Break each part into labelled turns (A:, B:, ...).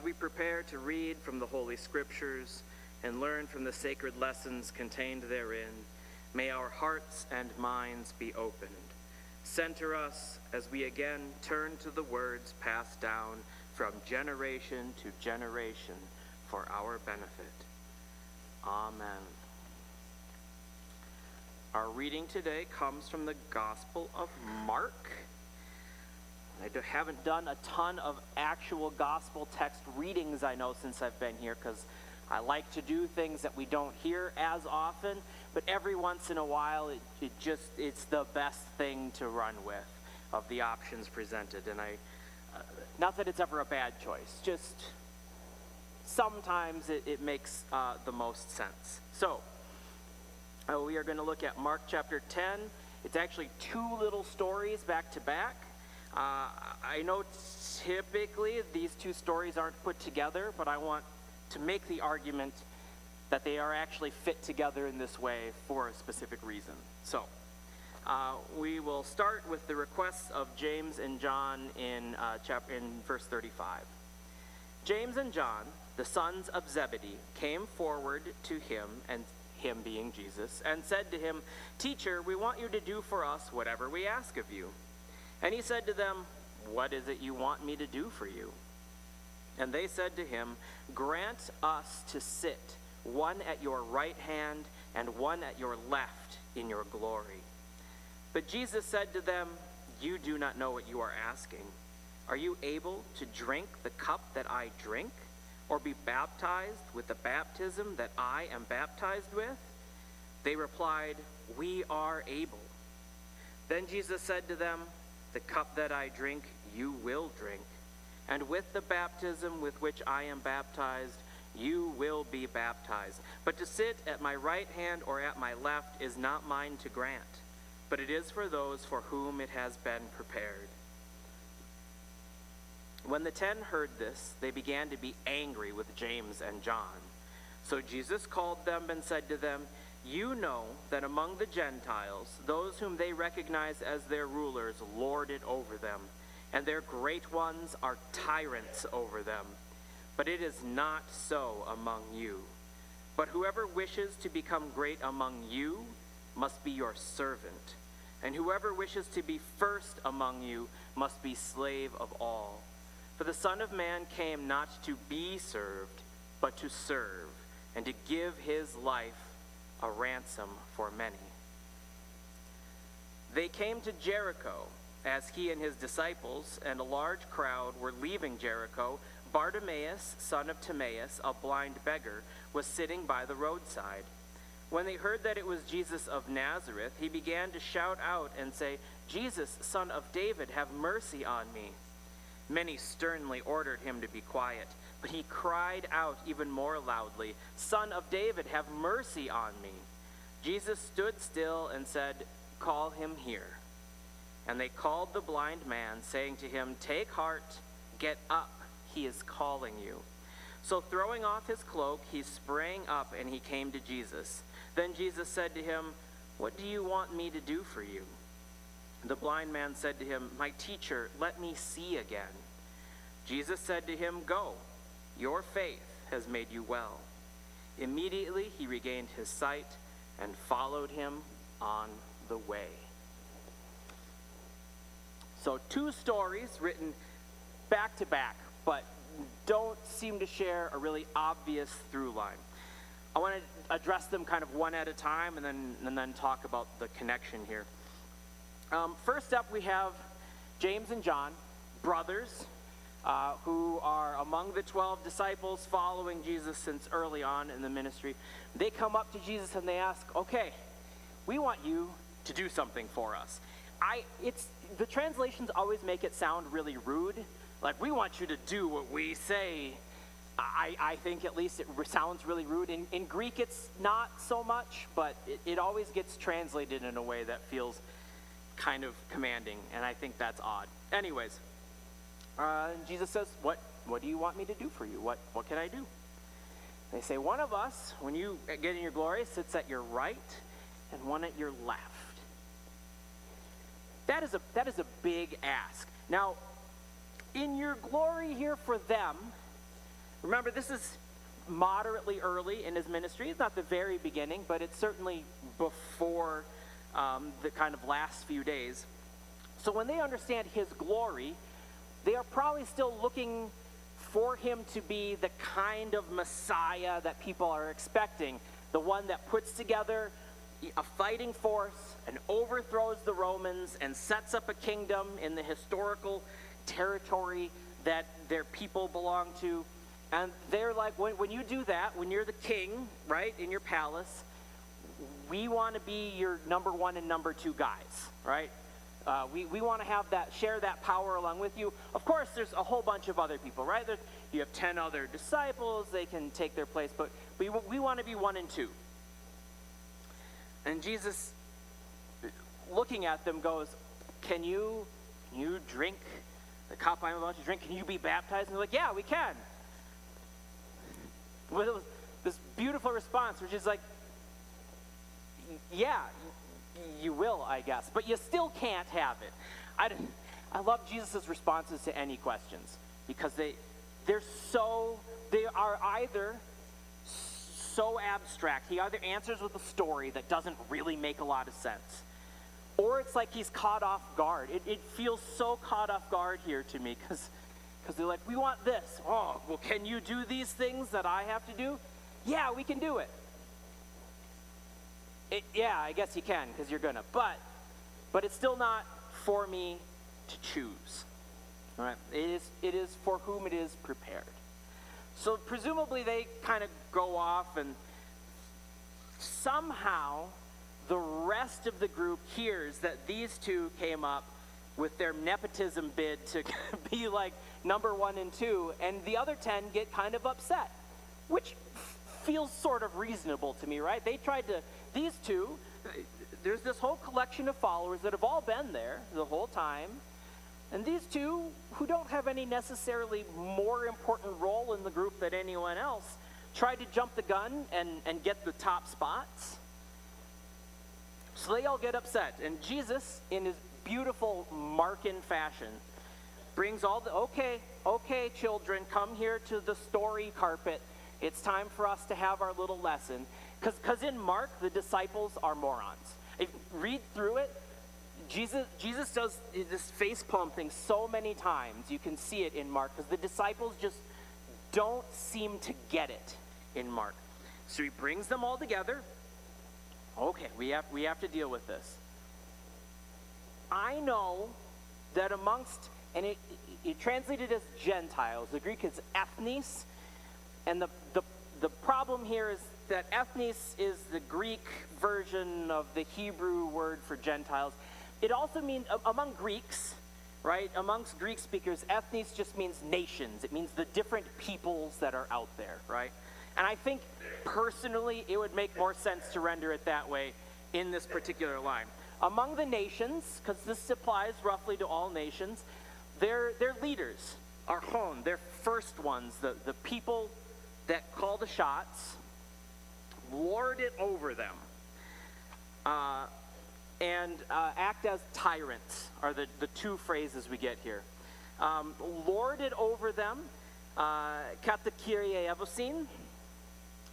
A: we prepare to read from the Holy Scriptures and learn from the sacred lessons contained therein, may our hearts and minds be opened. Center us as we again turn to the words passed down from generation to generation for our benefit. Amen. Our reading today comes from the Gospel of Mark. I haven't done a ton of actual gospel text readings, I know, since I've been here, because I like to do things that we don't hear as often, but every once in a while it's the best thing to run with of the options presented. And not that it's ever a bad choice, just sometimes it makes the most sense. So, we are going to look at Mark chapter 10. It's actually two little stories back to back. I know typically these two stories aren't put together, but I want to make the argument that they are actually fit together in this way for a specific reason. So, we will start with the requests of James and John in verse 35. James and John, the sons of Zebedee, came forward to him, and him being Jesus, and said to him, "Teacher, we want you to do for us whatever we ask of you." And he said to them, "What is it you want me to do for you?" And they said to him, "Grant us to sit, one at your right hand and one at your left in your glory." But Jesus said to them, "You do not know what you are asking. Are you able to drink the cup that I drink, or be baptized with the baptism that I am baptized with?" They replied, "We are able." Then Jesus said to them, "The cup that I drink, you will drink, and with the baptism with which I am baptized, you will be baptized. But to sit at my right hand or at my left is not mine to grant, but it is for those for whom it has been prepared." When the 10 heard this, they began to be angry with James and John. So Jesus called them and said to them, "You know that among the Gentiles, those whom they recognize as their rulers lord it over them, and their great ones are tyrants over them. But it is not so among you. But whoever wishes to become great among you must be your servant, and whoever wishes to be first among you must be slave of all. For the Son of Man came not to be served, but to serve, and to give his life a ransom for many." They came to Jericho. As he and his disciples and a large crowd were leaving Jericho, Bartimaeus, son of Timaeus, a blind beggar, was sitting by the roadside. When they heard that it was Jesus of Nazareth, he began to shout out and say, "Jesus, son of David, have mercy on me." Many sternly ordered him to be quiet, but he cried out even more loudly, "Son of David, have mercy on me." Jesus stood still and said, "Call him here." And they called the blind man, saying to him, "Take heart, get up, he is calling you." So throwing off his cloak, he sprang up and he came to Jesus. Then Jesus said to him, "What do you want me to do for you?" The blind man said to him, "My teacher, let me see again." Jesus said to him, "Go, your faith has made you well." Immediately he regained his sight and followed him on the way. So two stories written back to back, but don't seem to share a really obvious through line. I want to address them kind of one at a time and then talk about the connection here. First up, we have James and John, brothers, who are among the 12 disciples following Jesus since early on in the ministry. They come up to Jesus and they ask, "Okay, we want you to do something for us." The translations always make it sound really rude. Like, we want you to do what we say. I think at least it sounds really rude. In Greek, it's not so much, but it always gets translated in a way that feels kind of commanding, and I think that's odd. Anyways, Jesus says, what do you want me to do for you? What can I do? They say, "One of us, when you get in your glory, sits at your right, and one at your left." That is a big ask. Now, in your glory here for them, Remember, this is moderately early in his ministry. It's not the very beginning, but it's certainly before the kind of last few days. So when they understand his glory, they are probably still looking for him to be the kind of Messiah that people are expecting, the one that puts together a fighting force and overthrows the Romans and sets up a kingdom in the historical territory that their people belong to. And they're like, when you do that, when you're the king, right, in your palace, we want to be your number one and number two guys, right? We want to have that, share that power along with you. Of course, there's a whole bunch of other people, right? You have 10 other disciples, they can take their place, but we want to be one and two. And Jesus, looking at them, goes, can you drink the cup I'm about to drink? Can you be baptized? And they're like, yeah, we can. With this beautiful response, which is like, yeah, you will, I guess, but you still can't have it. I love Jesus' responses to any questions, because they are either so abstract. He either answers with a story that doesn't really make a lot of sense, or it's like he's caught off guard. It feels so caught off guard here to me, because they're like, we want this. Oh, well, can you do these things that I have to do? Yeah, we can do it. Yeah, I guess you can, because you're gonna. But it's still not for me to choose. All right? It is for whom it is prepared. So presumably they kind of go off, and somehow the rest of the group hears that these two came up with their nepotism bid to be like number 1 and 2, and the other 10 get kind of upset, which feels sort of reasonable to me, right? These two, there's this whole collection of followers that have all been there the whole time, and these two, who don't have any necessarily more important role in the group than anyone else, tried to jump the gun and get the top spots. So they all get upset, and Jesus, in his beautiful Markan fashion, brings all the, okay, children, come here to the story carpet. It's time for us to have our little lesson. Because in Mark, the disciples are morons. If you read through it, Jesus does this facepalm thing so many times. You can see it in Mark, because the disciples just don't seem to get it in Mark. So he brings them all together. Okay, we have to deal with this. I know that amongst, and it translated as Gentiles, the Greek is ethnes, and the problem here is that ethnes is the Greek version of the Hebrew word for Gentiles. It also means, among Greeks, right, amongst Greek speakers, ethnes just means nations. It means the different peoples that are out there, right? And I think, personally, it would make more sense to render it that way in this particular line. Among the nations, because this applies roughly to all nations, their leaders are hon, they're first ones, the people that call the shots, lord it over them, and act as tyrants are the two phrases we get here. Lord it over them, kata Kyrie evosin,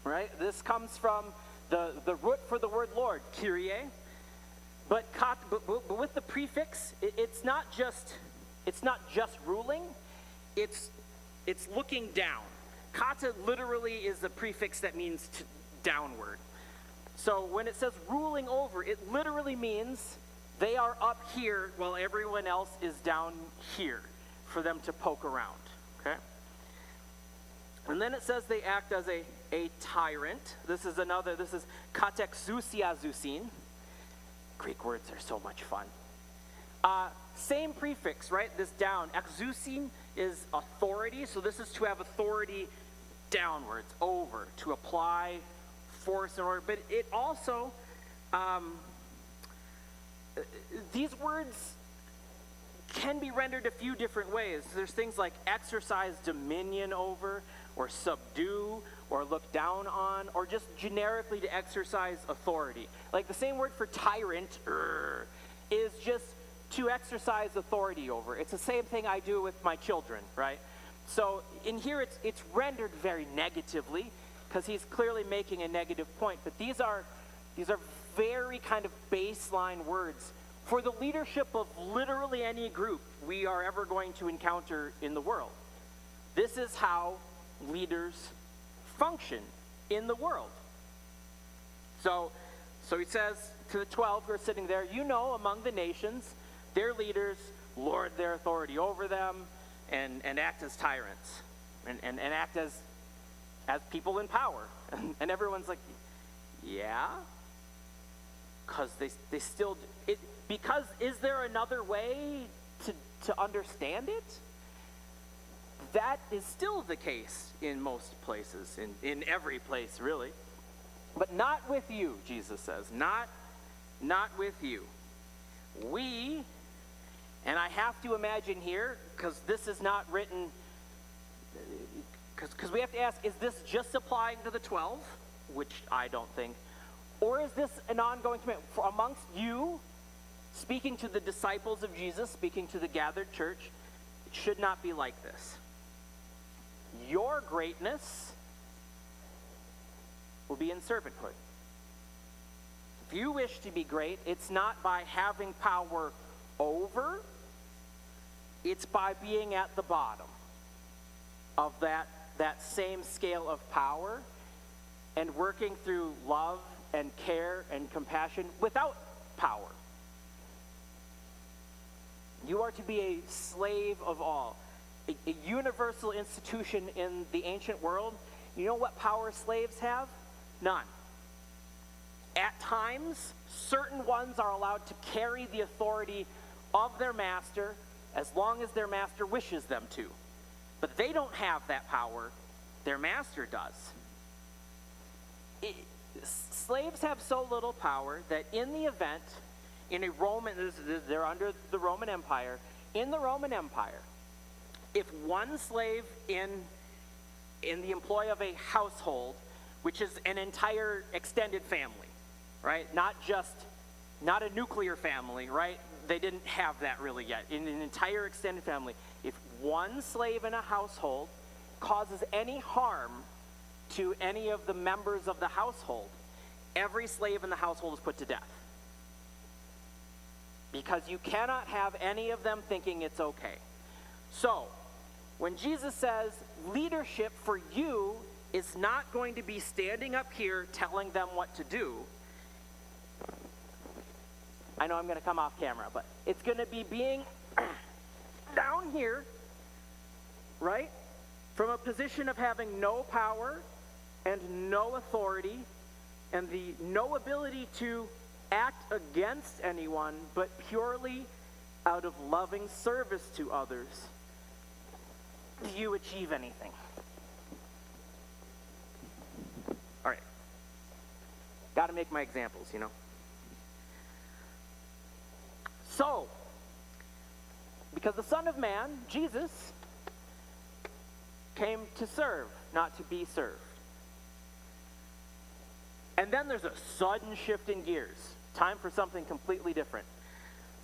A: right? This comes from the root for the word Lord, Kyrie. But with the prefix, it's not just ruling, it's looking down. Kata literally is the prefix that means downward. So when it says ruling over, it literally means they are up here while everyone else is down here for them to poke around. Okay? And then it says they act as a tyrant. This is katexousiazousin. Greek words are so much fun. Same prefix, right? This down. Exousin is authority, so this is to have authority downwards, over, to apply force and order. But it also, these words can be rendered a few different ways. There's things like exercise dominion over, or subdue, or look down on, or just generically to exercise authority. Like the same word for tyrant is just to exercise authority over. It's the same thing I do with my children, right? So in here it's rendered very negatively because he's clearly making a negative point. But these are very kind of baseline words for the leadership of literally any group we are ever going to encounter in the world. This is how leaders function in the world. So he says to the 12 who are sitting there, you know, among the nations, their leaders lord their authority over them and act as tyrants and act as people in power. And everyone's like, yeah? Because they still, because is there another way to understand it? That is still the case in most places, in every place, really. But not with you, Jesus says. Not with you. We, and I have to imagine here, because this is not written, because we have to ask, is this just applying to the 12? Which I don't think. Or is this an ongoing commitment amongst you, speaking to the disciples of Jesus, speaking to the gathered church? It should not be like this. Your greatness will be in servanthood. If you wish to be great, it's not by having power over, it's by being at the bottom of that same scale of power and working through love and care and compassion without power. You are to be a slave of all. A universal institution in the ancient world. You know what power slaves have? None. At times, certain ones are allowed to carry the authority of their master as long as their master wishes them to. But they don't have that power. Their master does. Slaves have so little power that in the event, in a Roman, they're under the Roman Empire, in the Roman Empire, if one slave in the employ of a household, which is an entire extended family, right? Not a nuclear family, right? They didn't have that really yet. In an entire extended family, if one slave in a household causes any harm to any of the members of the household, every slave in the household is put to death. Because you cannot have any of them thinking it's okay. So, when Jesus says leadership for you is not going to be standing up here telling them what to do, I know I'm going to come off camera, but it's going to be being down here, right? From a position of having no power and no authority and the no ability to act against anyone, but purely out of loving service to others. Do you achieve anything? All right. Got to make my examples, you know. So, because the Son of Man, Jesus, came to serve, not to be served. And then there's a sudden shift in gears. Time for something completely different.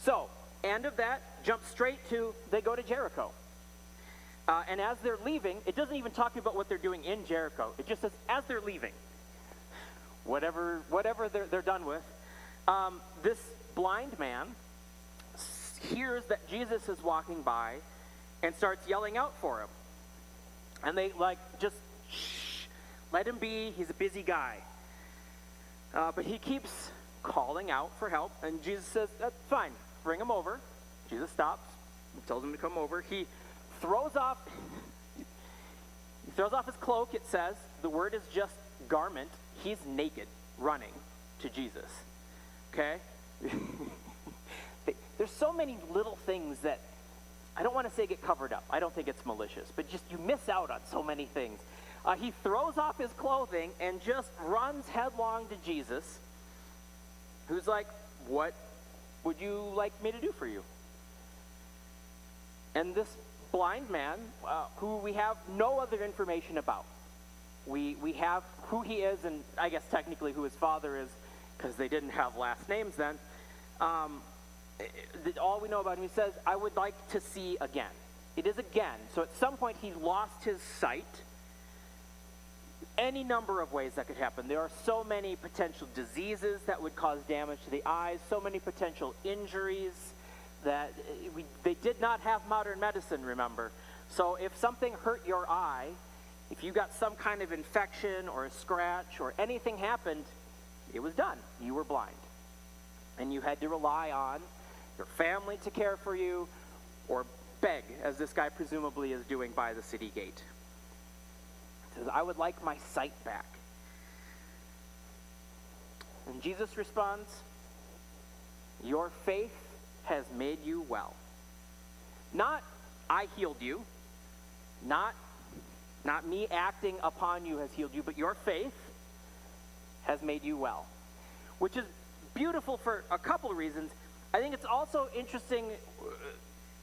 A: So, end of that, jump straight to, they go to Jericho. And as they're leaving, it doesn't even talk about what they're doing in Jericho. It just says, as they're leaving, whatever they're done with, this blind man hears that Jesus is walking by and starts yelling out for him. And they just shh, let him be, he's a busy guy. But he keeps calling out for help, and Jesus says, that's fine, bring him over. Jesus stops, tells him to come over. He throws off his cloak, it says. The word is just garment. He's naked, running to Jesus. Okay? There's so many little things that, I don't want to say get covered up. I don't think it's malicious, but just you miss out on so many things. He throws off his clothing and just runs headlong to Jesus, who's like, what would you like me to do for you? And this blind man, who we have no other information about. We have who he is, and I guess technically who his father is, because they didn't have last names then. All we know about him, he says, I would like to see again. It is again. So at some point he lost his sight. Any number of ways that could happen. There are so many potential diseases that would cause damage to the eyes, so many potential injuries that they did not have modern medicine, remember. So if something hurt your eye, if you got some kind of infection or a scratch or anything happened, it was done. You were blind. And you had to rely on your family to care for you or beg, as this guy presumably is doing by the city gate. He says, I would like my sight back. And Jesus responds, your faith has made you well. Not, I healed you. Not me acting upon you has healed you, but your faith has made you well. Which is beautiful for a couple of reasons. I think it's also interesting,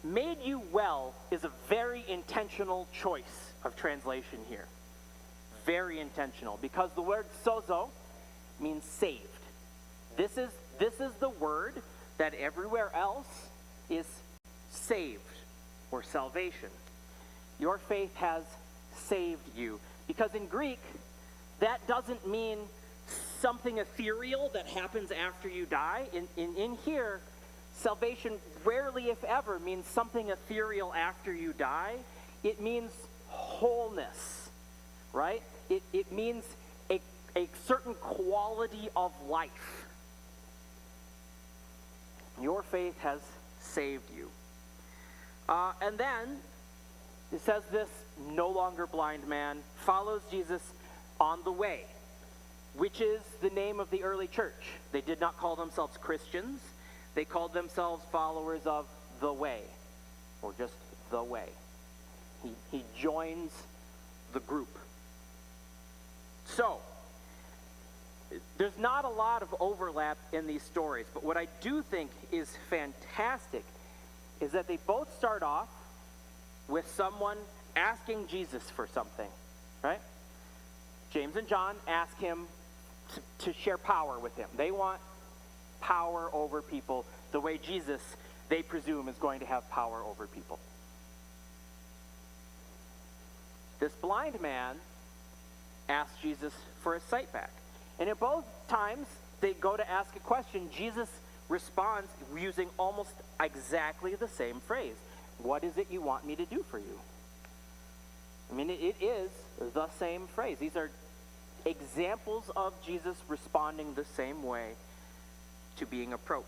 A: made you well is a very intentional choice of translation here. Very intentional, because the word sozo means saved. This is the word that everywhere else is saved or salvation. Your faith has saved you. Because in Greek, that doesn't mean something ethereal that happens after you die. In here, salvation rarely, if ever, means something ethereal after you die. It means wholeness, right? It means a certain quality of life. Your faith has saved you. And then, it says this no longer blind man follows Jesus on the way, which is the name of the early church. They did not call themselves Christians. They called themselves followers of the way, or just the way. He joins the group. So, there's not a lot of overlap in these stories, but what I do think is fantastic is that they both start off with someone asking Jesus for something, right? James and John ask him to share power with him. They want power over people the way Jesus, they presume, is going to have power over people. This blind man asks Jesus for his sight back. And at both times they go to ask a question, Jesus responds using almost exactly the same phrase. What is it you want me to do for you? I mean, it is the same phrase. These are examples of Jesus responding the same way to being approached.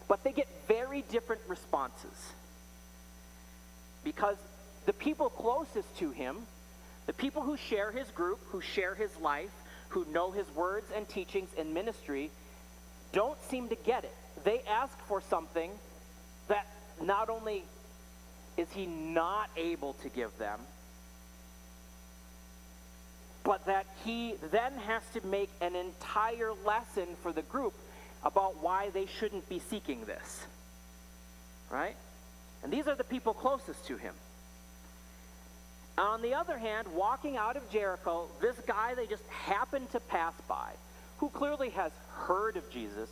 A: But they get very different responses. Because the people closest to him, the people who share his group, who share his life, who know his words and teachings and ministry, don't seem to get it. They ask for something that not only is he not able to give them, but that he then has to make an entire lesson for the group about why they shouldn't be seeking this. Right? And these are the people closest to him. On the other hand, walking out of Jericho, this guy they just happened to pass by, who clearly has heard of Jesus,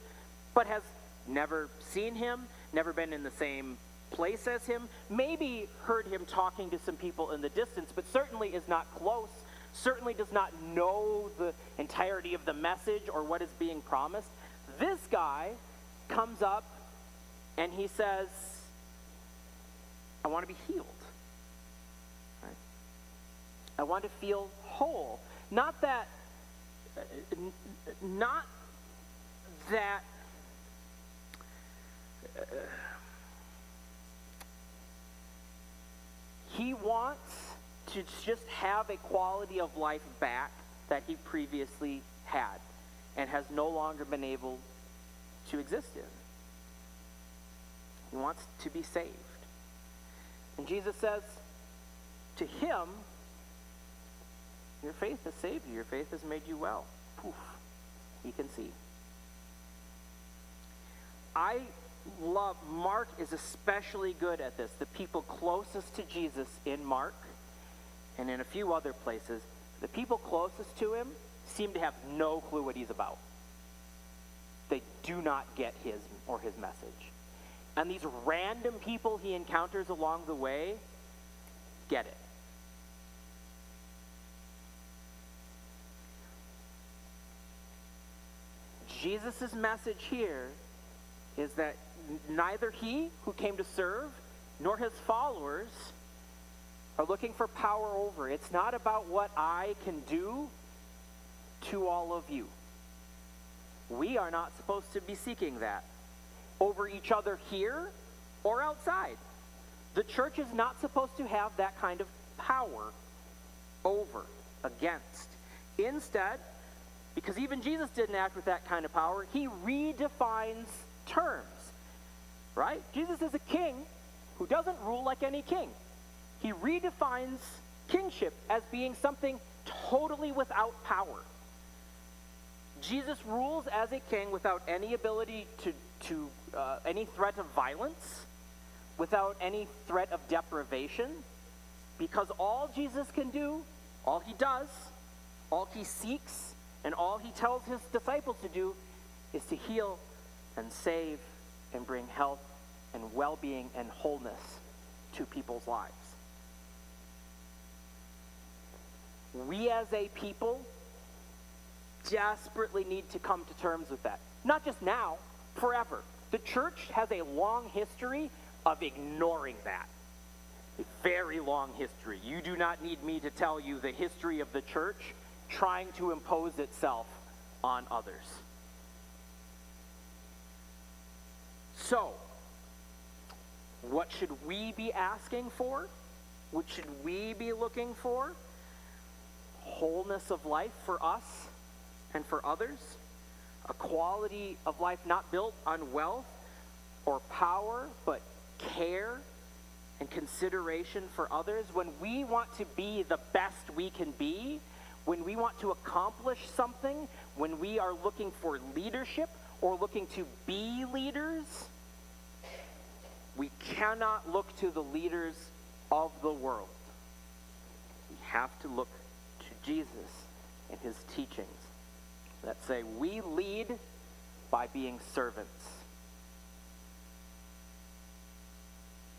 A: but has never seen him, never been in the same place as him, maybe heard him talking to some people in the distance, but certainly is not close, certainly does not know the entirety of the message or what is being promised. This guy comes up and he says, I want to be healed. Right? I want to feel whole. Not that he wants to just have a quality of life back that he previously had and has no longer been able to exist in. He wants to be saved. And Jesus says to him, your faith has saved you. Your faith has made you well. Poof. He can see. Mark is especially good at this. The people closest to Jesus in Mark and in a few other places, the people closest to him seem to have no clue what he's about. They do not get his message. and these random people he encounters along the way get it. Jesus' message here is that neither he who came to serve nor his followers are looking for power over. It's not about what I can do to all of you. We are not supposed to be seeking that over each other here or outside. The church is not supposed to have that kind of power over, against. Instead, because even Jesus didn't act with that kind of power, he redefines terms, right? Jesus is a king who doesn't rule like any king. He redefines kingship as being something totally without power. Jesus rules as a king without any ability to any threat of violence, without any threat of deprivation, because all Jesus can do, all he does, all he seeks, and all he tells his disciples to do is to heal and save and bring health and well-being and wholeness to people's lives. We as a people desperately need to come to terms with that. Not just now, forever. The church has a long history of ignoring that. A very long history. You do not need me to tell you the history of the church trying to impose itself on others. So, what should we be asking for? What should we be looking for? Wholeness of life for us and for others. A quality of life not built on wealth or power, but care and consideration for others. When we want to be the best we can be, when we want to accomplish something, when we are looking for leadership or looking to be leaders, we cannot look to the leaders of the world. We have to look to Jesus and his teachings that say we lead by being servants,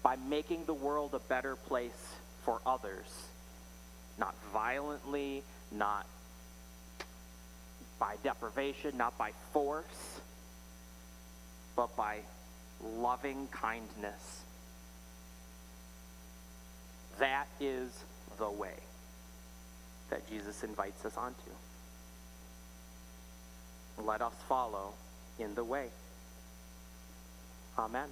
A: by making the world a better place for others, not violently, not by deprivation, not by force, but by loving kindness. That is the way that Jesus invites us onto. Let us follow in the way. Amen.